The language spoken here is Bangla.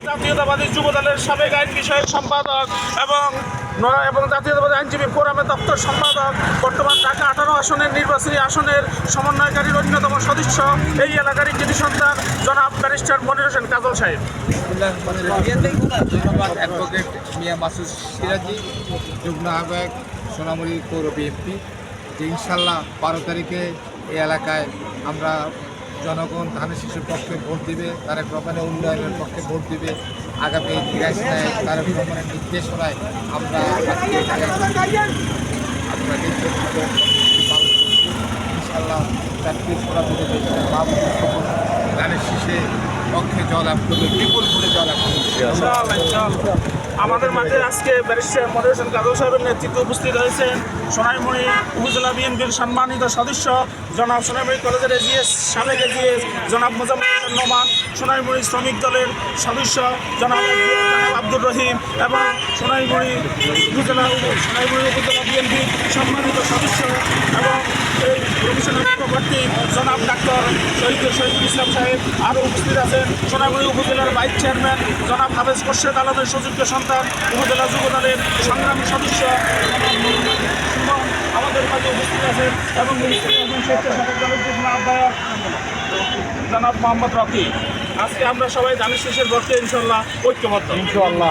জাতীয়তাবাদী যুবদলের সাবেক আইন বিষয়ক সম্পাদক এবং জাতীয়তাবাদী আইনজীবী ফোরামের দপ্তর সম্পাদক, বর্তমান ঢাকা 18 আসনের নির্বাচনী আসনের সমন্বয়কারীর অন্যতম সদস্য, এই এলাকারই কৃতি সন্তান জনাব ব্যারিস্টার মনির হোসেন কাজল সাহেব। ধন্যবাদ অ্যাডভোকেট মিয়া মাসুদ সিরাজি, যুগ্ম আহ্বায়ক সোনামুড়ি পৌর বিএনপি। যে ইনশাল্লাহ 12 তারিখে এই এলাকায় আমরা জনগণ ধানের শিশুর পক্ষে ভোট দিবে, তারেক রহমানের উন্নয়নের পক্ষে ভোট দিবে। আগামী 30 তারেক রহমানের নির্দেশনায় আমরা আপনাকে ইনশাল্লাহ ধানের শীষে পক্ষে জয়লাভ করবে, বিপুল ভোটে জয়লাভ করবে। আমাদের মাঝে আজকে ব্যারিস্টার মনির হোসেন কাজল সাহেবের নেতৃত্বে উপস্থিত হয়েছেন সোনাইমুড়ি উপজেলা বিএনপির সম্মানিত সদস্য জনাব সোনাইমুড়ি কলেজের এজিএস, সাবেক এজিএস জনাব মোজাম্মেল হোসেন নোমান, সোনাইমুড়ি শ্রমিক দলের সদস্য জনাব আব্দুর রহিম এবং সোনাইমুড়ি উপজেলা বিএনপির সম্মানিত সদস্য এবং এই প্রফেশনাল প্রার্থী জনাব ডাক্তার শহীদুল ইসলাম সাহেব। আরও উপস্থিত আছেন সোনাইমুড়ি উপজেলার ভাইস চেয়ারম্যান জনাব হাফেজ খোরশেদ আলমের সুযোগ্য সন্তান, উপজেলা যুবদলের সংগ্রামী সদস্য আমাদের মাঝে উপস্থিত আছেন এবং আহ্বায়ক জনাব মোহাম্মদ রকি। আজকে আমরা সবাই ধানের শীষের পক্ষে ইনশাল্লাহ ঐক্যবদ্ধ। ইনশাআল্লাহ।